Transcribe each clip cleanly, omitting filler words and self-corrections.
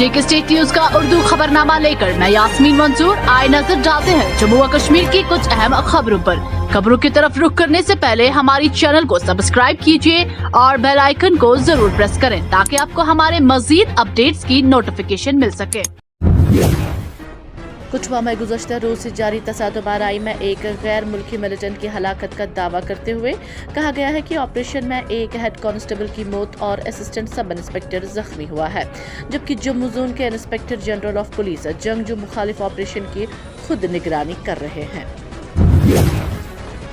जेके state news का उर्दू खबरनामा लेकर मैं यास्मीन मंसूर आए नजर डालते हैं जम्मू व कश्मीर की कुछ अहम खबरों पर। खबरों की तरफ रुख करने से पहले हमारी चैनल को सब्सक्राइब कीजिए और बेल आइकन को जरूर प्रेस करें ताकि आपको हमारे मजीद अपडेट्स की नोटिफिकेशन मिल सके। कठुआ में गुज़श्ता रोज से जारी तसादम आराई में एक गैर मुल्की मिलिटेंट की हलाकत का दावा करते हुए कहा गया है कि ऑपरेशन में एक हेड कांस्टेबल की मौत और असिस्टेंट सब इंस्पेक्टर जख्मी हुआ है, जबकि जम्मू जोन के इंस्पेक्टर जनरल ऑफ पुलिस जंगजू मुखालिफ ऑपरेशन की खुद निगरानी कर रहे हैं।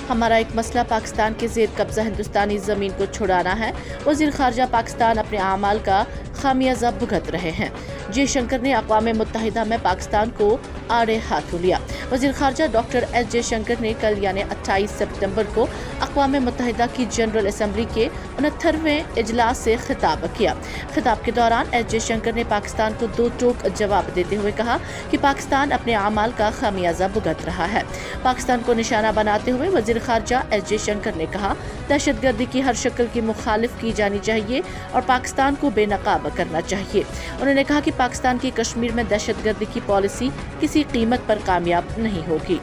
हमारा एक मसला पाकिस्तान के ज़ेर कब्जा हिंदुस्तानी ज़मीन को छुड़ाना है। वज़ीर ख़ारजा पाकिस्तान अपने आमाल का खामियाजा भुगत रहे हैं। जयशंकर ने अक़वाम मुत्तहिदा में पाकिस्तान को आड़े हाथों लिया। वज़ीर ख़ारजा डॉक्टर एस जयशंकर ने कल यानी 28 सितंबर को अक़वाम मुत्तहिदा की जनरल असम्बली के 69वें इजलास से खिताब किया। खिताब के दौरान एस जयशंकर ने पाकिस्तान को दो टोक जवाब देते हुए कहा कि पाकिस्तान अपने आमाल का खामियाजा भुगत रहा है। पाकिस्तान को निशाना बनाते हुए वज़ीर ख़ारजा एस जयशंकर ने कहा, दहशतगर्दी की हर शक्ल की मुखालिफ की जानी चाहिए और पाकिस्तान को बेनकाब करना चाहिए। उन्होंने कहा कि पाकिस्तान की कश्मीर में दहशतगर्दी की पॉलिसी किसी कीमत पर कामयाब नहीं होगी।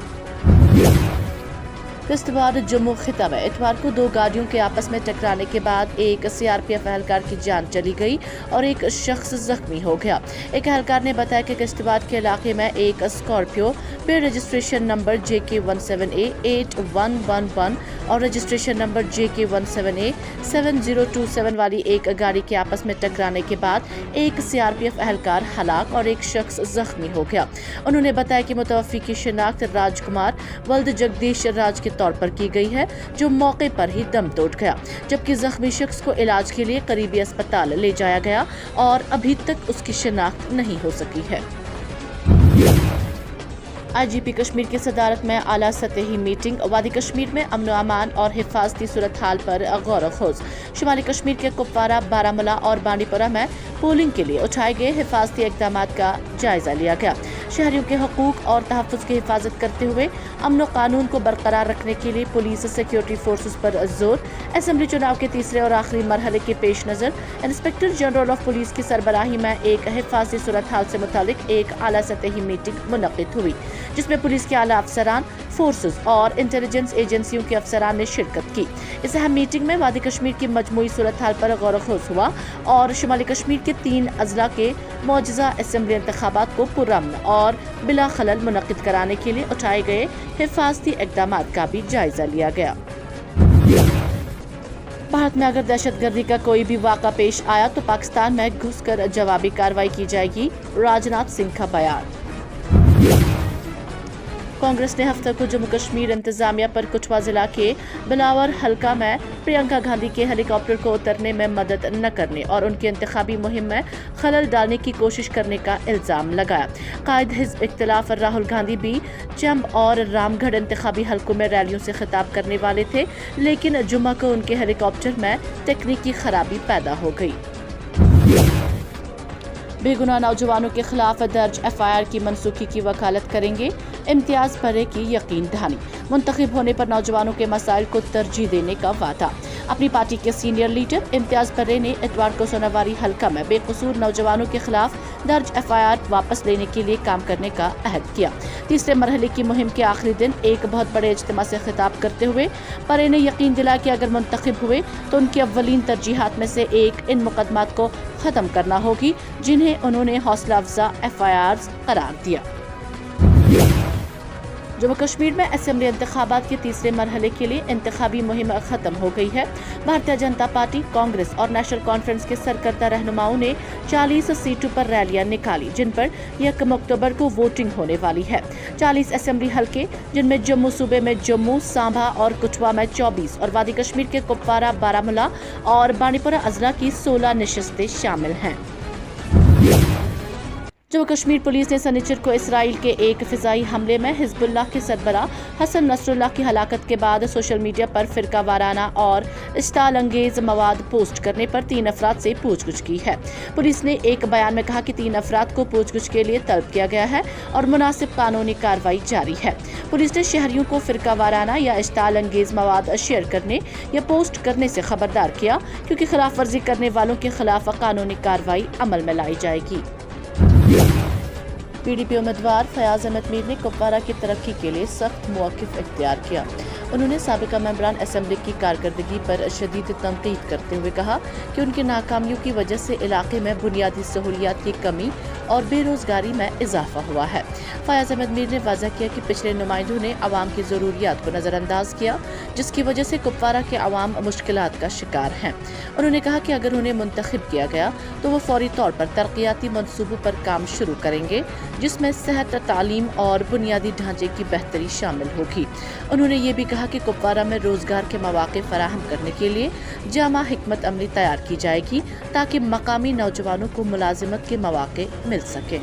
किश्तवाड़ जम्मू खिता में इतवार को दो गाड़ियों के आपस में टकराने के बाद एक सीआरपीएफ एहलकार की जान चली गई और एक शख्स जख्मी हो गया। एक एहलकार ने बताया कि किश्तवाड़ के इलाके में एक स्कॉर्पियो पे रजिस्ट्रेशन नंबर JK17A8111 और रजिस्ट्रेशन नंबर JK17A7027 वाली एक गाड़ी के आपस में टकराने के बाद एक सीआरपीएफ एहलकार हलाक और एक शख्स जख्मी हो गया। उन्होंने बताया कि मुतवफ़ी की शिनाख्त राजकुमार वल्द जगदीश राज के तौर पर की गई है, जो मौके पर ही दम तोड़ गया, जबकि जख्मी शख्स को इलाज के लिए करीबी अस्पताल ले जाया गया और अभी तक उसकी शिनाख्त नहीं हो सकी है। IGP कश्मीर की सदारत में आला सतही मीटिंग। वादी कश्मीर में अमन अमान और हिफाजती सूरत हाल पर गौर खोज। शुमाली कश्मीर के कुपवारा, बारामूला और बांडीपुरा में पोलिंग के लिए उठाए गए हिफाजती इक़दामात का जायजा लिया गया। शहरियों के हकूक और तहफ़्फ़ुज़ की हिफाजत करते हुए अमन व कानून को बरकरार रखने के लिए पुलिस सिक्योरिटी फोर्सेस पर जोर। असेंबली चुनाव के तीसरे और आखिरी मरहले के पेश नज़र इंस्पेक्टर जनरल ऑफ पुलिस की सरबराही में एक हिफाजती सूरत हाल से मुतालिक एक आला सतही मीटिंग मुनक़्क़िद हुई, जिसमें पुलिस के आला अफसरान, फोर्सेस और इंटेलिजेंस एजेंसियों के अफसरान ने शिरकत की। इस अहम मीटिंग में वादी कश्मीर की मजमूई सूरत हाल पर गौर खोज हुआ और शुमाली कश्मीर के 3 अजला के मौजूदा असेंबली इंतखाबात को पुरअमन और बिला खलल मुनक़्क़िद कराने के लिए उठाए गए हिफाजती इक़दामात का भी जायजा लिया गया। भारत में अगर दहशतगर्दी का कोई भी वाक़ा पेश आया तो पाकिस्तान में घुसकर जवाबी कार्रवाई की जाएगी, राजनाथ सिंह का बयान। कांग्रेस ने हफ्ते को जम्मू कश्मीर इंतजामिया पर कठुआ जिला के बिलावर हलका में प्रियंका गांधी के हेलीकॉप्टर को उतरने में मदद न करने और उनकी इंतखाबी मुहिम में खलल डालने की कोशिश करने का इल्जाम लगाया। कायद हिज़्ब इख्तिलाफ राहुल गांधी भी चंब और रामगढ़ इंतखाबी हलकों में रैलियों से खिताब करने वाले थे, लेकिन जुम्मा को उनके हेलीकॉप्टर में तकनीकी खराबी पैदा हो गई। बेगुनाह नौजवानों के खिलाफ दर्ज FIR की मनसूखी की वकालत करेंगे इम्तियाज पर्रे की यकीन दहानी। मुंतखब होने पर नौजवानों के मसाइल को तरजीह देने का वादा। अपनी पार्टी के सीनियर लीडर इम्तियाज पर्रे ने इतवार को सोनावारी हल्का में बेकसूर नौजवानों के खिलाफ दर्ज FIR वापस लेने के लिए काम करने का अहद किया। तीसरे मरहले की मुहिम के आखिरी दिन एक बहुत बड़े इज्तिमा से खिताब करते हुए पर्रे ने यकीन दिलाया कि अगर मुंतखब हुए तो उनकी अव्वलीन तरजीहात में से एक इन मुकदमात को ख़त्म करना होगी, जिन्हें उन्होंने हौसला अफजा FIRs करार दिया। जम्मू कश्मीर में असेंबली इंतखाबात के तीसरे मरहले के लिए इंतखाबी मुहिम खत्म हो गई है। भारतीय जनता पार्टी, कांग्रेस और नेशनल कॉन्फ्रेंस के सरकर्दा रहनुमाओं ने 40 सीटों पर रैलियां निकाली, जिन पर 1 अक्टूबर को वोटिंग होने वाली है। 40 असेंबली हलके, जिनमें जम्मू सूबे में जम्मू, सांबा और कठुआ में 24 और वादी कश्मीर के कुपवारा, बारामूला और बांडीपुरा अजला की 16 नशिस्तें शामिल हैं। जम्मू कश्मीर पुलिस ने सनिचर को इसराइल के एक फिजाई हमले में हिजबुल्लाह के सरबराह हसन नसरुल्लाह की हलाकत के बाद सोशल मीडिया पर फिरका वाराना और इश्ताल अंगेज मवाद पोस्ट करने पर 3 अफराद से पूछगछ की है। पुलिस ने एक बयान में कहा कि 3 अफराद को पूछगछ के लिए तलब किया गया है और मुनासिब कानूनी कार्रवाई जारी है। पुलिस ने शहरियों को फिरका वाराना या इश्ताल अंगेज मवाद शेयर करने या पोस्ट करने से खबरदार किया, क्योंकि खिलाफ वर्जी करने वालों के खिलाफ कानूनी कार्रवाई अमल में लाई जाएगी। PDP उम्मीदवार फयाज अहमद मीर ने कुपवारा की तरक्की के लिए सख्त मौक़िफ़ इख्तियार किया। उन्होंने साबिका मेंबरान असम्बली की कारकर्दगी पर शदीद तनकीद करते हुए कहा कि उनकी नाकामियों की वजह से इलाके में बुनियादी सहूलियात की कमी और बेरोज़गारी में इजाफा हुआ है। फयाज अहमद मीर ने वाज़ा किया कि पिछले नुमाइंदों ने आवाम की ज़रूरियात को नज़रअंदाज किया, जिसकी वजह से कुपवारा के आवाम मुश्किलात का शिकार हैं। उन्होंने कहा कि अगर उन्हें मुंतखब किया गया तो वो फौरी तौर पर तरक्याती मनसूबों पर काम शुरू करेंगे, जिसमें सेहत, तालीम और बुनियादी ढांचे की बेहतरी शामिल होगी। उन्होंने ये भी कहा कि कुपवारा में रोज़गार के मौक़े फराहम करने के लिए जामा हिकमत अमली तैयार की जाएगी ताकि मकामी नौजवानों को मुलाजिमत के मौक़े मिल सकें।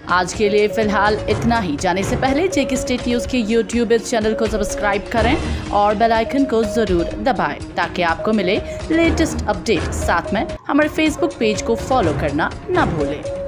आज के लिए फिलहाल इतना ही। जाने से पहले जेके स्टेट न्यूज़ के YouTube इस चैनल को सब्सक्राइब करें और बेल आइकन को ज़रूर दबाएं ताकि आपको मिले लेटेस्ट अपडेट। साथ में हमारे Facebook पेज को फॉलो करना ना भूलें।